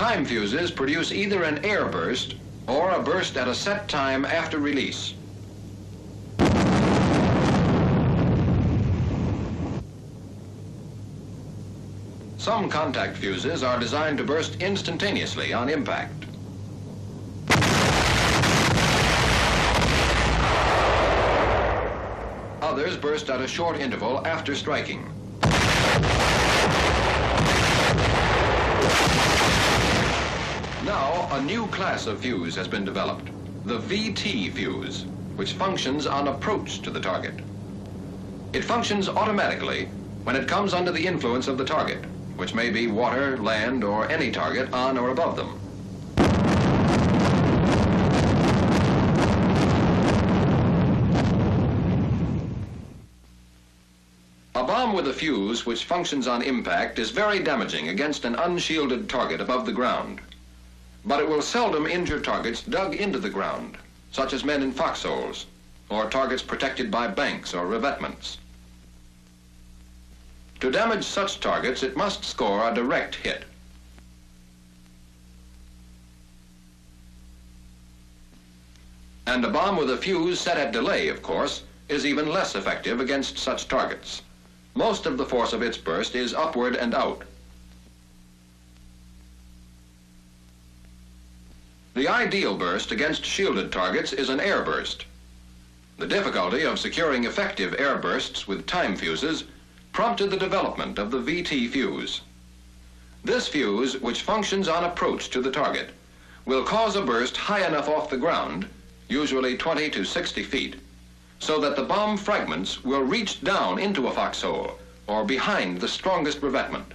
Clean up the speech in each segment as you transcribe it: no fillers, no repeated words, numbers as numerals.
Time fuses produce either an air burst or a burst at a set time after release. Some contact fuses are designed to burst instantaneously on impact. Others burst at a short interval after striking. Now, a new class of fuse has been developed, the VT fuse, which functions on approach to the target. It functions automatically when it comes under the influence of the target, which may be water, land, or any target on or above them. A bomb with a fuse which functions on impact is very damaging against an unshielded target above the ground. But it will seldom injure targets dug into the ground, such as men in foxholes, or targets protected by banks or revetments. To damage such targets, it must score a direct hit. And a bomb with a fuse set at delay, of course, is even less effective against such targets. Most of the force of its burst is upward and out. The ideal burst against shielded targets is an air burst. The difficulty of securing effective air bursts with time fuses prompted the development of the VT fuse. This fuse, which functions on approach to the target, will cause a burst high enough off the ground, usually 20 to 60 feet, so that the bomb fragments will reach down into a foxhole or behind the strongest revetment.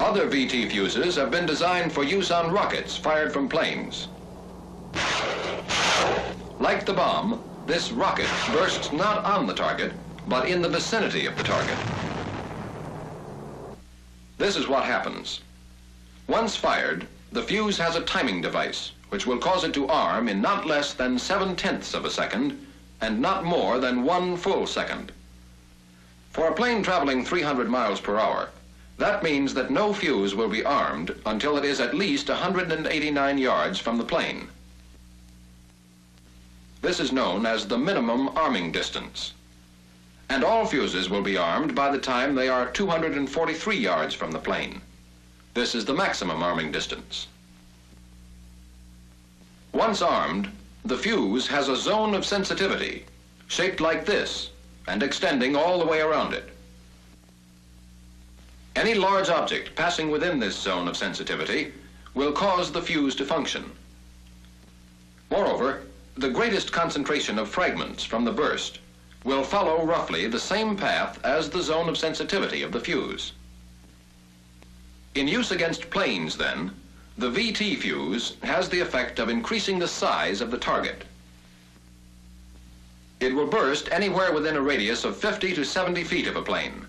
Other VT fuses have been designed for use on rockets fired from planes. Like the bomb, this rocket bursts not on the target, but in the vicinity of the target. This is what happens. Once fired, the fuse has a timing device, which will cause it to arm in not less than 7/10 of a second, and not more than 1 full second. For a plane traveling 300 miles per hour, that means that no fuse will be armed until it is at least 189 yards from the plane. This is known as the minimum arming distance. And all fuses will be armed by the time they are 243 yards from the plane. This is the maximum arming distance. Once armed, the fuse has a zone of sensitivity, shaped like this, and extending all the way around it. Any large object passing within this zone of sensitivity will cause the fuse to function. Moreover, the greatest concentration of fragments from the burst will follow roughly the same path as the zone of sensitivity of the fuse. In use against planes, then, the VT fuse has the effect of increasing the size of the target. It will burst anywhere within a radius of 50 to 70 feet of a plane,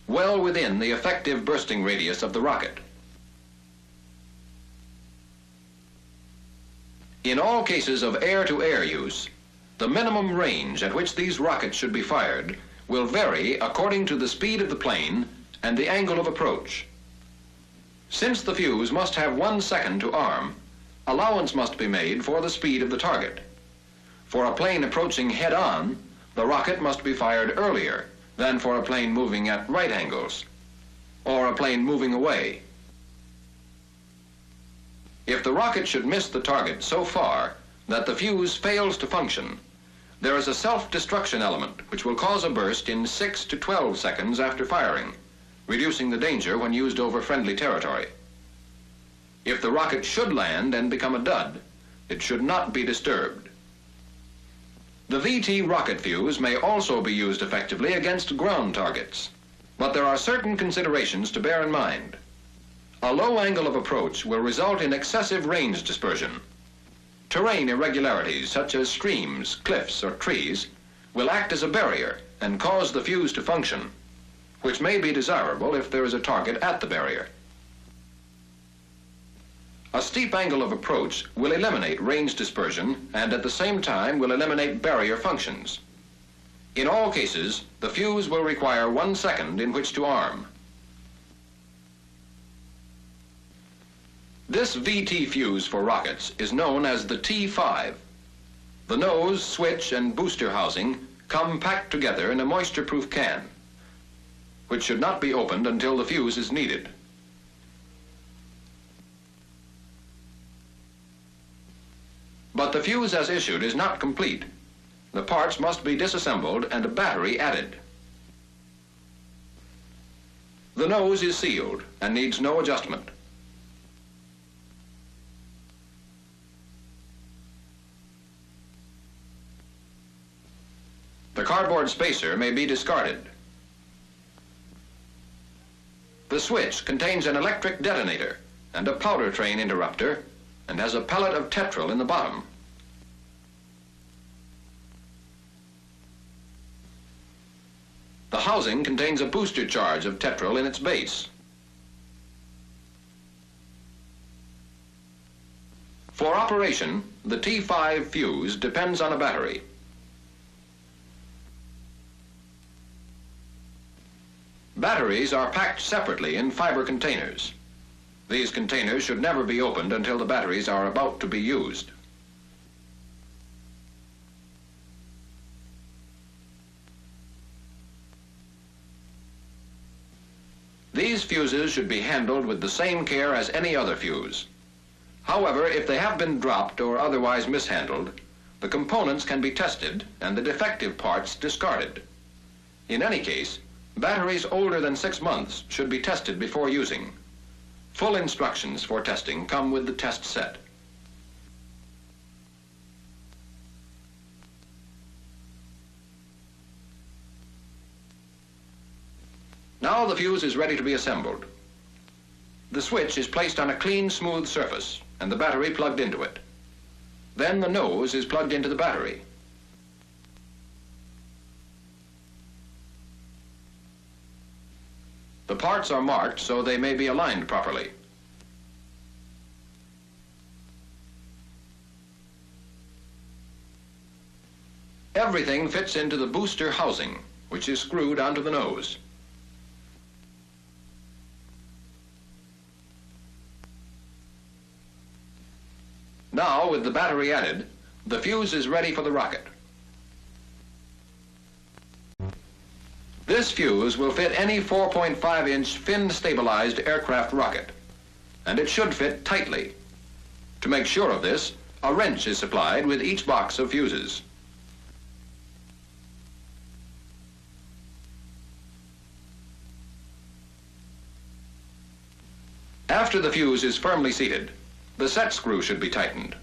well within the effective bursting radius of the rocket. In all cases of air-to-air use, the minimum range at which these rockets should be fired will vary according to the speed of the plane and the angle of approach. Since the fuse must have 1 second to arm, allowance must be made for the speed of the target. For a plane approaching head-on, the rocket must be fired earlier than for a plane moving at right angles, or a plane moving away. If the rocket should miss the target so far that the fuse fails to function, there is a self-destruction element which will cause a burst in 6 to 12 seconds after firing, reducing the danger when used over friendly territory. If the rocket should land and become a dud, it should not be disturbed. The VT rocket fuse may also be used effectively against ground targets, but there are certain considerations to bear in mind. A low angle of approach will result in excessive range dispersion. Terrain irregularities such as streams, cliffs, or trees will act as a barrier and cause the fuse to function, which may be desirable if there is a target at the barrier. A steep angle of approach will eliminate range dispersion and at the same time will eliminate barrier functions. In all cases, the fuse will require 1 second in which to arm. This VT fuse for rockets is known as the T5. The nose, switch, and booster housing come packed together in a moisture-proof can, which should not be opened until the fuse is needed. But the fuse as issued is not complete. The parts must be disassembled and a battery added. The nose is sealed and needs no adjustment. The cardboard spacer may be discarded. The switch contains an electric detonator and a powder train interrupter and has a pellet of tetrol in the bottom. The housing contains a booster charge of tetrol in its base. For operation, the T5 fuse depends on a battery. Batteries are packed separately in fiber containers. These containers should never be opened until the batteries are about to be used. These fuses should be handled with the same care as any other fuse. However, if they have been dropped or otherwise mishandled, the components can be tested and the defective parts discarded. In any case, batteries older than 6 months should be tested before using. Full instructions for testing come with the test set. Now the fuse is ready to be assembled. The switch is placed on a clean, smooth surface and the battery plugged into it. Then the nose is plugged into the battery. The parts are marked so they may be aligned properly. Everything fits into the booster housing, which is screwed onto the nose. Now, with the battery added, the fuse is ready for the rocket. This fuse will fit any 4.5-inch fin-stabilized aircraft rocket, and it should fit tightly. To make sure of this, a wrench is supplied with each box of fuses. After the fuse is firmly seated, the set screw should be tightened.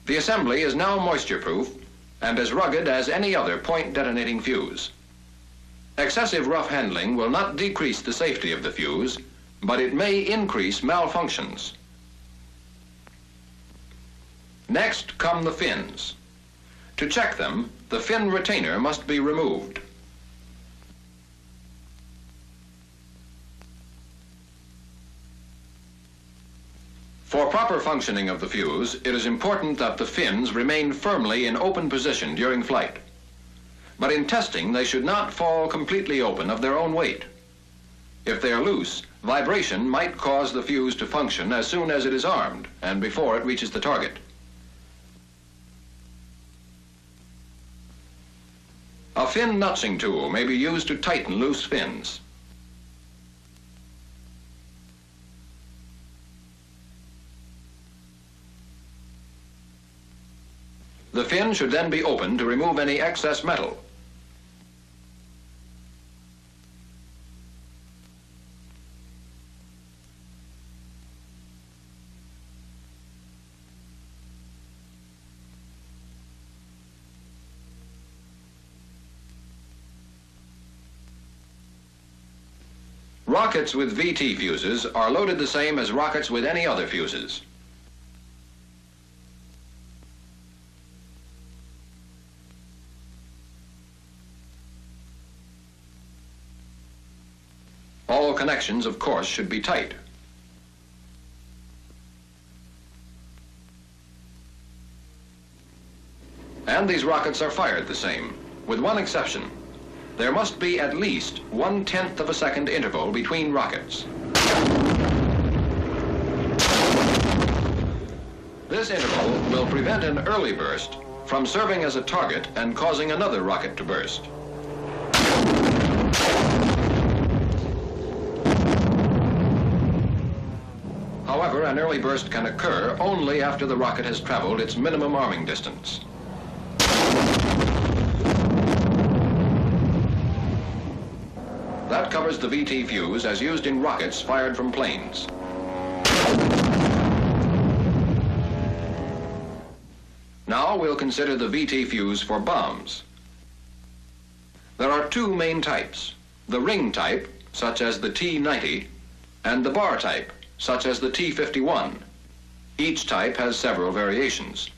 The assembly is now moisture-proof and as rugged as any other point-detonating fuse. Excessive rough handling will not decrease the safety of the fuse, but it may increase malfunctions. Next come the fins. To check them, the fin retainer must be removed. For proper functioning of the fuse, it is important that the fins remain firmly in open position during flight. But in testing, they should not fall completely open of their own weight. If they are loose, vibration might cause the fuse to function as soon as it is armed and before it reaches the target. A fin notching tool may be used to tighten loose fins. The fin should then be opened to remove any excess metal. Rockets with VT fuses are loaded the same as rockets with any other fuses. All connections, of course, should be tight. And these rockets are fired the same, with one exception. There must be at least 1/10 of a second interval between rockets. This interval will prevent an early burst from serving as a target and causing another rocket to burst. However, an early burst can occur only after the rocket has traveled its minimum arming distance. That covers the VT fuse as used in rockets fired from planes. Now we'll consider the VT fuse for bombs. There are two main types, the ring type, such as the T-90, and the bar type, such as the T-51. Each type has several variations.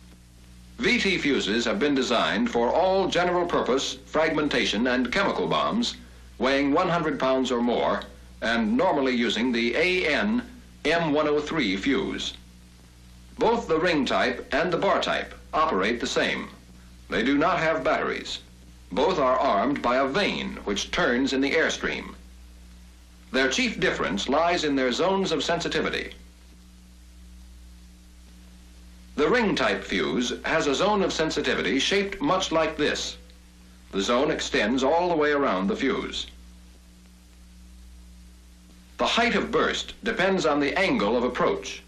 VT fuses have been designed for all general-purpose fragmentation and chemical bombs weighing 100 pounds or more and normally using the AN M103 fuse. Both the ring type and the bar type operate the same. They do not have batteries. Both are armed by a vane which turns in the airstream. Their chief difference lies in their zones of sensitivity. The ring type fuse has a zone of sensitivity shaped much like this. The zone extends all the way around the fuse. The height of burst depends on the angle of approach.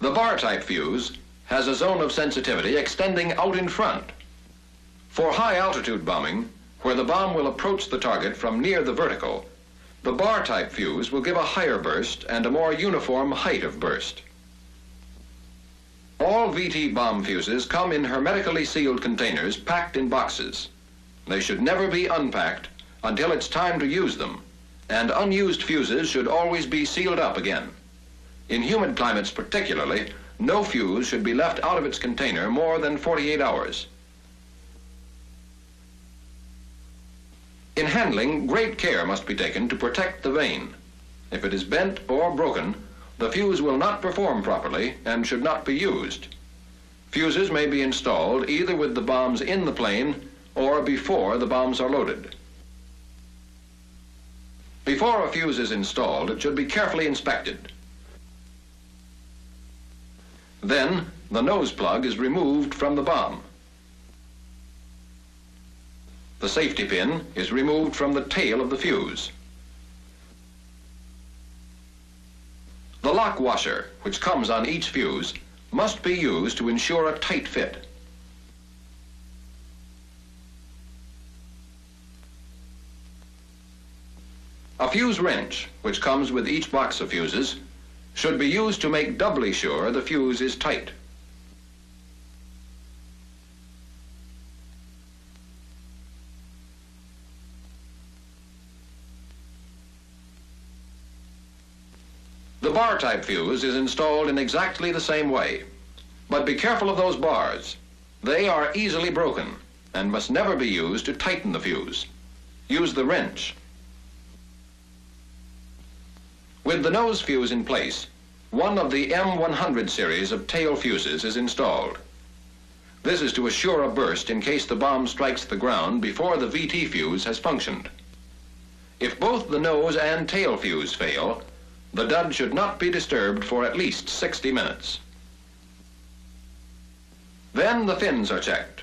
The bar type fuse has a zone of sensitivity extending out in front. For high altitude bombing, where the bomb will approach the target from near the vertical, the bar type fuse will give a higher burst and a more uniform height of burst. All VT bomb fuses come in hermetically sealed containers packed in boxes. They should never be unpacked until it's time to use them, and unused fuses should always be sealed up again. In humid climates particularly, no fuse should be left out of its container more than 48 hours. In handling, great care must be taken to protect the vane. If it is bent or broken, the fuse will not perform properly and should not be used. Fuses may be installed either with the bombs in the plane or before the bombs are loaded. Before a fuse is installed, it should be carefully inspected. Then, the nose plug is removed from the bomb. The safety pin is removed from the tail of the fuse. The lock washer, which comes on each fuse, must be used to ensure a tight fit. A fuse wrench, which comes with each box of fuses, should be used to make doubly sure the fuse is tight. The bar type fuse is installed in exactly the same way, but be careful of those bars. They are easily broken and must never be used to tighten the fuse. Use the wrench. With the nose fuse in place, one of the M100 series of tail fuses is installed. This is to assure a burst in case the bomb strikes the ground before the VT fuse has functioned. If both the nose and tail fuse fail, the dud should not be disturbed for at least 60 minutes. Then the fins are checked.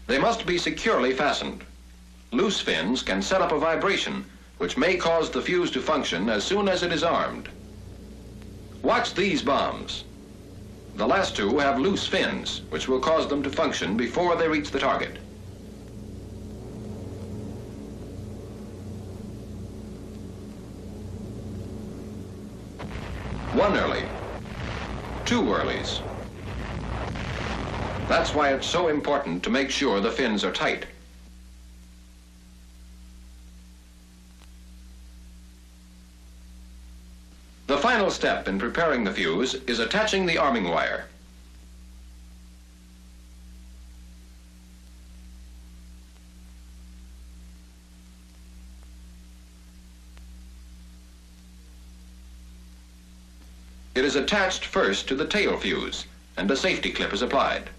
They must be securely fastened. Loose fins can set up a vibration which may cause the fuse to function as soon as it is armed. Watch these bombs. The last two have loose fins, which will cause them to function before they reach the target. One early, two earlies. That's why it's so important to make sure the fins are tight. The final step in preparing the fuse is attaching the arming wire. It is attached first to the tail fuse, and a safety clip is applied.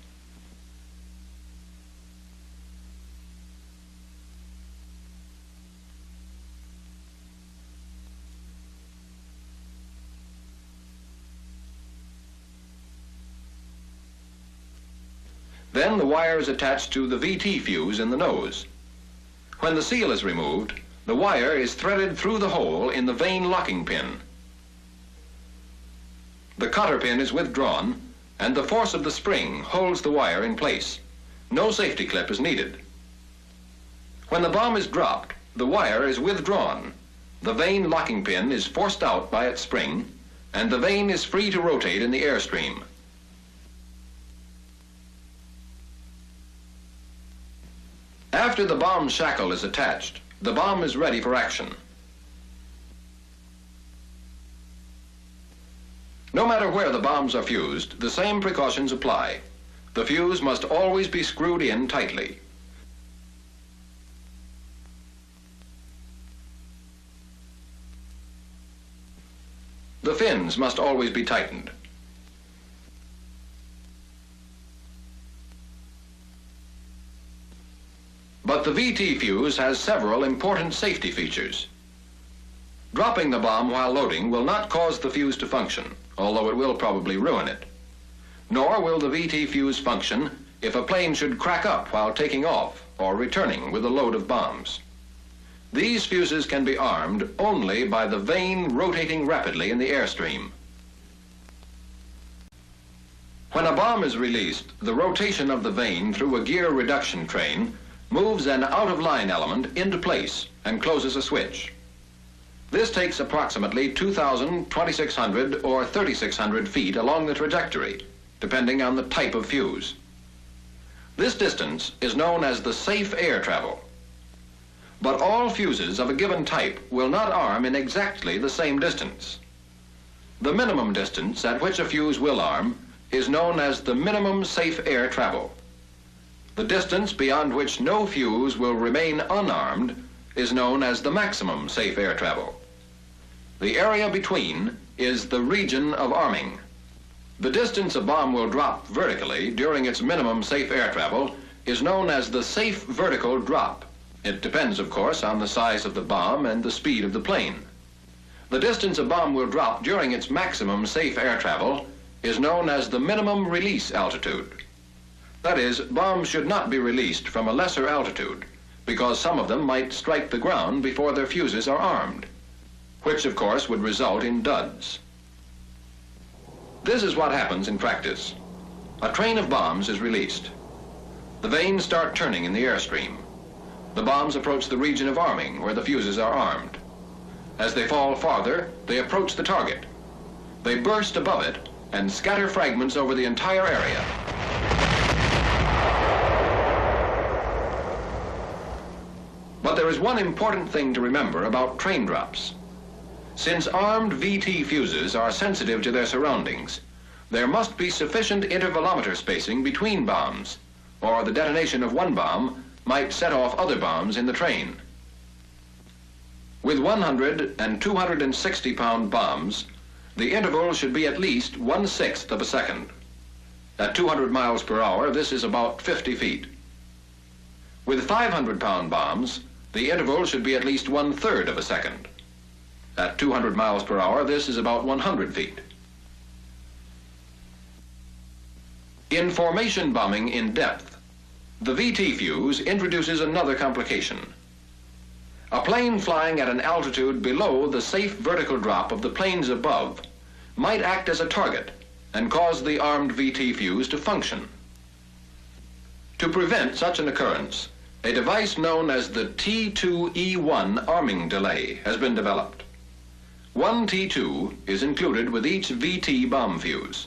Then the wire is attached to the VT fuse in the nose. When the seal is removed, the wire is threaded through the hole in the vane locking pin. The cotter pin is withdrawn, and the force of the spring holds the wire in place. No safety clip is needed. When the bomb is dropped, the wire is withdrawn. The vane locking pin is forced out by its spring, and the vane is free to rotate in the airstream. After the bomb shackle is attached, the bomb is ready for action. No matter where the bombs are fused, the same precautions apply. The fuse must always be screwed in tightly. The fins must always be tightened. But the VT fuse has several important safety features. Dropping the bomb while loading will not cause the fuse to function, although it will probably ruin it. Nor will the VT fuse function if a plane should crack up while taking off or returning with a load of bombs. These fuses can be armed only by the vane rotating rapidly in the airstream. When a bomb is released, the rotation of the vane through a gear reduction train moves an out-of-line element into place and closes a switch. This takes approximately 2,000, 2,600, or 3,600 feet along the trajectory, depending on the type of fuse. This distance is known as the safe air travel. But all fuses of a given type will not arm in exactly the same distance. The minimum distance at which a fuse will arm is known as the minimum safe air travel. The distance beyond which no fuse will remain unarmed is known as the maximum safe air travel. The area between is the region of arming. The distance a bomb will drop vertically during its minimum safe air travel is known as the safe vertical drop. It depends, of course, on the size of the bomb and the speed of the plane. The distance a bomb will drop during its maximum safe air travel is known as the minimum release altitude. That is, bombs should not be released from a lesser altitude, because some of them might strike the ground before their fuses are armed, which of course would result in duds. This is what happens in practice. A train of bombs is released. The vanes start turning in the airstream. The bombs approach the region of arming where the fuses are armed. As they fall farther, they approach the target. They burst above it and scatter fragments over the entire area. But there is one important thing to remember about train drops. Since armed VT fuses are sensitive to their surroundings, there must be sufficient intervalometer spacing between bombs, or the detonation of one bomb might set off other bombs in the train. With 100 and 260-pound bombs, the interval should be at least 1/6 of a second. At 200 miles per hour, this is about 50 feet. With 500-pound bombs, the interval should be at least 1/3 of a second. At 200 miles per hour, this is about 100 feet. In formation bombing in depth, the VT fuse introduces another complication. A plane flying at an altitude below the safe vertical drop of the planes above might act as a target and cause the armed VT fuse to function. To prevent such an occurrence, a device known as the T2E1 arming delay has been developed. One T2 is included with each VT bomb fuse.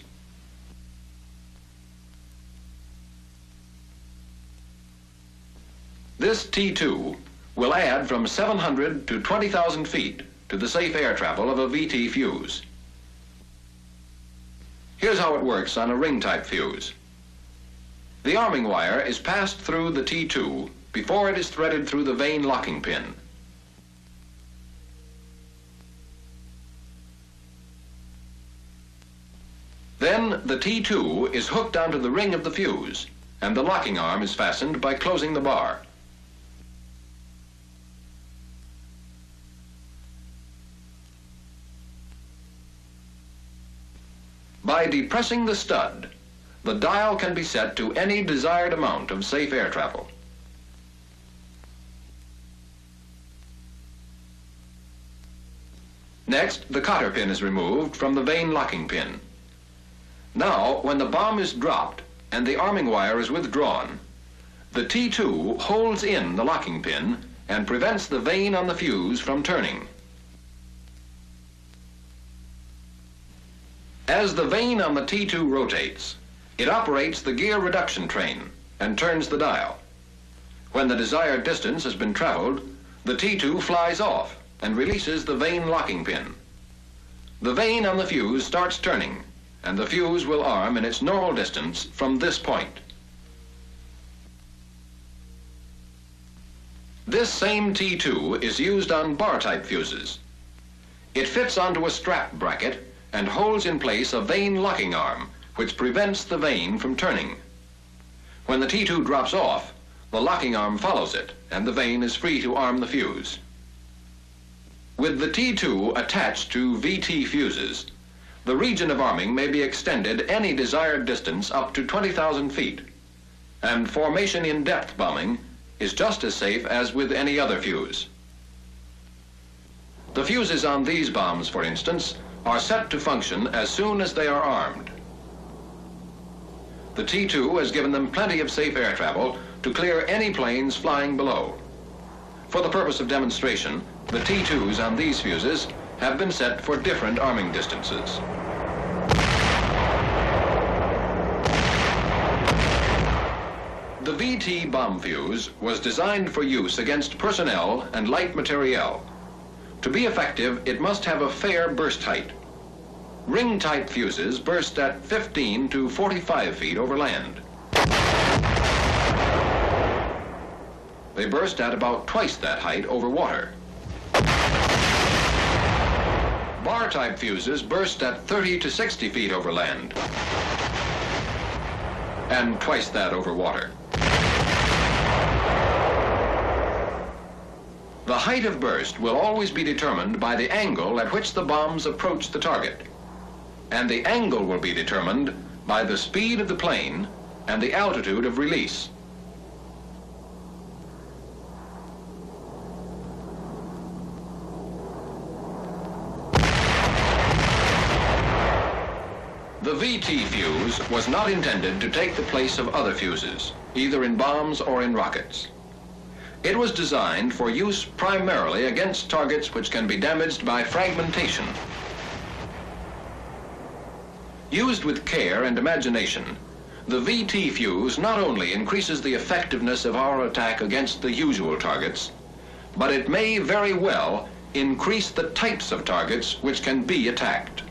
This T2 will add from 700 to 20,000 feet to the safe air travel of a VT fuse. Here's how it works on a ring-type fuse. The arming wire is passed through the T2 before it is threaded through the vane locking pin. Then the T2 is hooked onto the ring of the fuse, and the locking arm is fastened by closing the bar. By depressing the stud, the dial can be set to any desired amount of safe air travel. Next, the cotter pin is removed from the vane locking pin. Now, when the bomb is dropped and the arming wire is withdrawn, the T2 holds in the locking pin and prevents the vane on the fuse from turning. As the vane on the T2 rotates, it operates the gear reduction train and turns the dial. When the desired distance has been traveled, the T2 flies off and releases the vane locking pin. The vane on the fuse starts turning, and the fuse will arm in its normal distance from this point. This same T2 is used on bar-type fuses. It fits onto a strap bracket and holds in place a vane locking arm, which prevents the vane from turning. When the T2 drops off, the locking arm follows it, and the vane is free to arm the fuse. With the T2 attached to VT fuses, the region of arming may be extended any desired distance up to 20,000 feet, and formation in depth bombing is just as safe as with any other fuse. The fuses on these bombs, for instance, are set to function as soon as they are armed. The T2 has given them plenty of safe air travel to clear any planes flying below. For the purpose of demonstration, the T2s on these fuses have been set for different arming distances. The VT bomb fuse was designed for use against personnel and light materiel. To be effective, it must have a fair burst height. Ring-type fuses burst at 15 to 45 feet over land. They burst at about twice that height over water. Bar-type fuses burst at 30 to 60 feet over land, and twice that over water. The height of burst will always be determined by the angle at which the bombs approach the target, and the angle will be determined by the speed of the plane and the altitude of release. The VT fuse was not intended to take the place of other fuses, either in bombs or in rockets. It was designed for use primarily against targets which can be damaged by fragmentation. Used with care and imagination, the VT fuse not only increases the effectiveness of our attack against the usual targets, but it may very well increase the types of targets which can be attacked.